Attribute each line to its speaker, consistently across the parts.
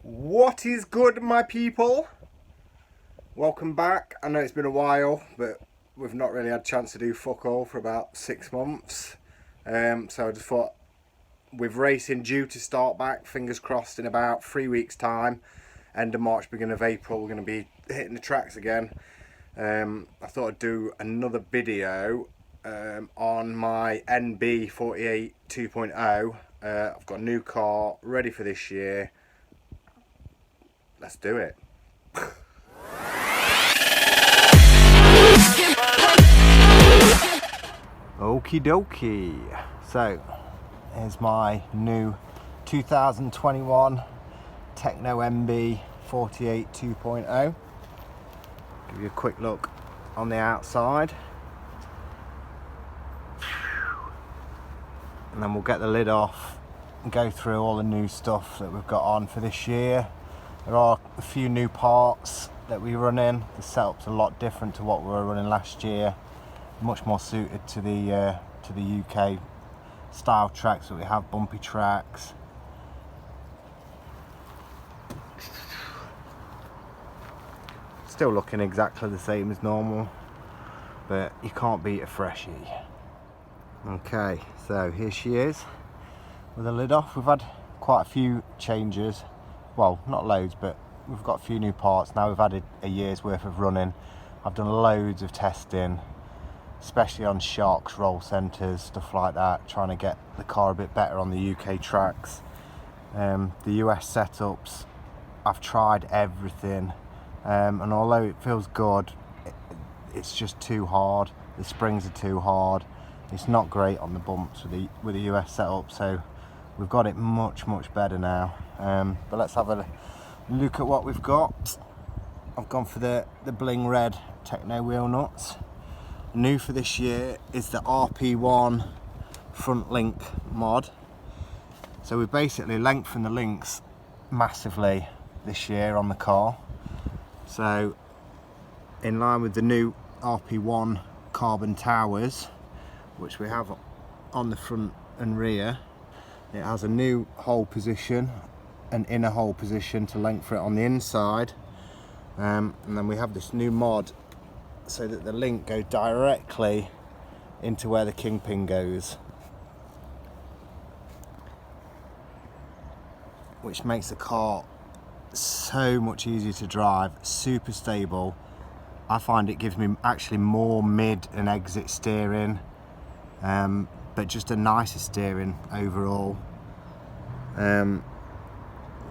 Speaker 1: What is good, my people? Welcome back. I know it's been a while, but we've not really had a chance to do fuck all for about 6 months. So I just thought, with racing due to start back, fingers crossed, in about 3 weeks' time, end of March, beginning of April, we're going to be hitting the tracks again. I thought I'd do another video on my NB48 2.0. I've got a new car ready for this year. Let's do it. Okie dokie. So, here's my new 2021 Tekno NB48 2.0. Give you a quick look on the outside. And then we'll get the lid off and go through all the new stuff that we've got on for this year. There are a few new parts that we run in. The setup's a lot different to what we were running last year. Much more suited to the UK style tracks that we have, bumpy tracks. Still looking exactly the same as normal, but you can't beat a freshie. Okay, so here she is with the lid off. We've had quite a few changes. Well, not loads, but we've got a few new parts. Now we've added a year's worth of running. I've done loads of testing, especially on shocks, roll centres, stuff like that, trying to get the car a bit better on the UK tracks. The US setups, I've tried everything, and although it feels good, it's just too hard. The springs are too hard. It's not great on the bumps with the US setup, so we've got it much better now. But let's have a look at what we've got. I've gone for the bling red Tekno wheel nuts. New for this year is the RP1 front link mod. So we've basically lengthened the links massively this year on the car. So in line with the new RP1 carbon towers, which we have on the front and rear, it has a new hole position, an inner hole position to lengthen it on the inside, and then we have this new mod so that the link goes directly into where the kingpin goes, which makes the car so much easier to drive, super stable. I find it gives me actually more mid and exit steering, but just a nicer steering overall.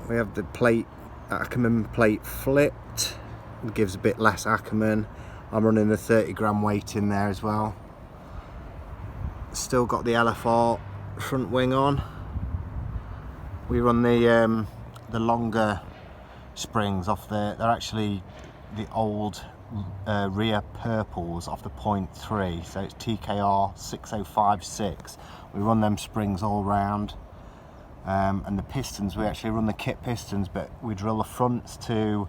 Speaker 1: We have the plate, Ackerman plate flipped. It gives a bit less Ackerman. I'm running the 30-gram weight in there as well. Still got the LFR front wing on. We run the longer springs off they're actually the old rear purples off the 0.3, so it's TKR 6056. We run them springs all round, and the pistons, we actually run the kit pistons, but we drill the fronts to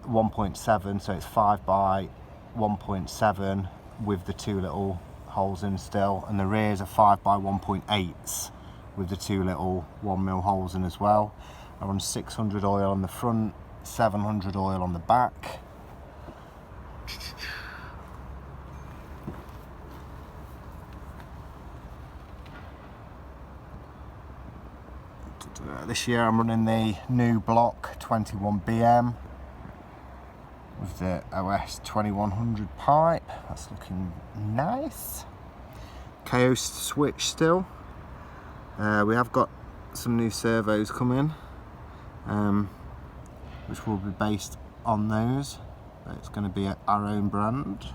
Speaker 1: 1.7, so it's 5 by 1.7 with the two little holes in still, and the rears are 5 by 1.8s with the two little 1mm holes in as well. I run 600 oil on the front, 700 oil on the back. This year I'm running the new block 21BM with the OS 2100 pipe. That's looking nice. KO switch still. We have got some new servos coming, which will be based on those. It's going to be our own brand.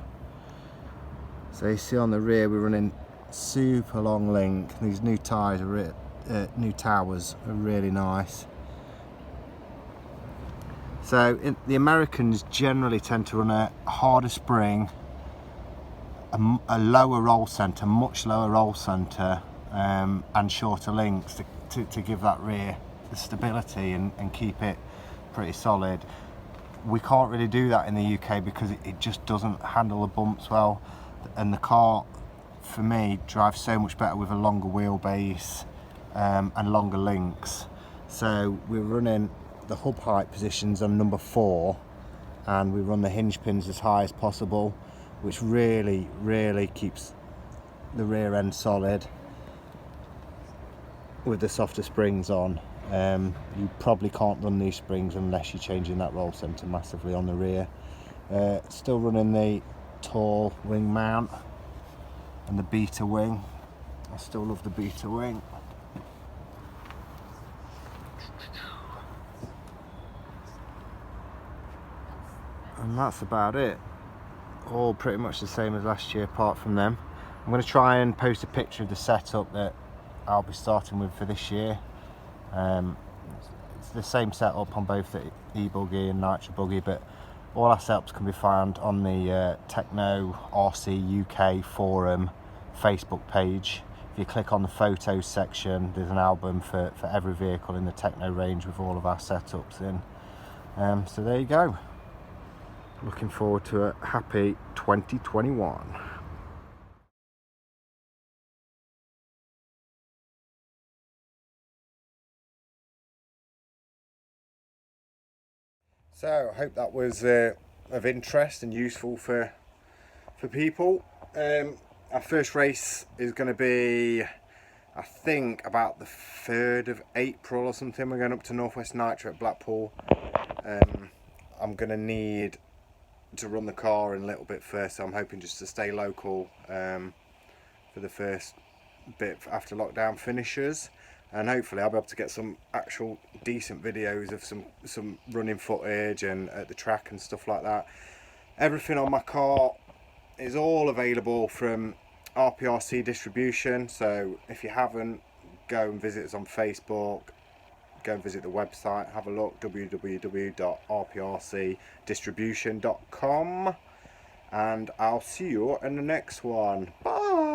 Speaker 1: So you see on the rear we're running super long link. These new tyres are new towers are really nice. So the Americans generally tend to run a harder spring, a lower roll centre, much lower roll centre, and shorter links to give that rear the stability and keep it pretty solid. We can't really do that in the UK because it just doesn't handle the bumps well, and the car, for me, drives so much better with a longer wheelbase and longer links. So we're running the hub height positions on number 4, and we run the hinge pins as high as possible, which really keeps the rear end solid with the softer springs on. You probably can't run these springs unless you're changing that roll centre massively on the rear. Still running the tall wing mount and the beta wing. I still love the beta wing. And that's about it. All pretty much the same as last year apart from them. I'm going to try and post a picture of the setup that I'll be starting with for this year. It's the same setup on both the e-buggy and Nitro buggy, but all our setups can be found on the Tekno RC UK forum Facebook page. If you click on the photos section, there's an album for every vehicle in the Tekno range with all of our setups in. So there you go. Looking forward to a happy 2021. So I hope that was of interest and useful for people. Our first race is going to be, I think, about the 3rd of April or something. We're going up to Northwest Nitro at Blackpool. I'm going to need to run the car in a little bit first, so I'm hoping just to stay local for the first bit after lockdown finishes, and hopefully I'll be able to get some actual decent videos of some running footage and at the track and stuff like that. Everything on my car is all available from RPRC distribution, so if you haven't, go and visit us on Facebook, go and visit the website, have a look, www.rprcdistribution.com, and I'll see you in the next one. Bye!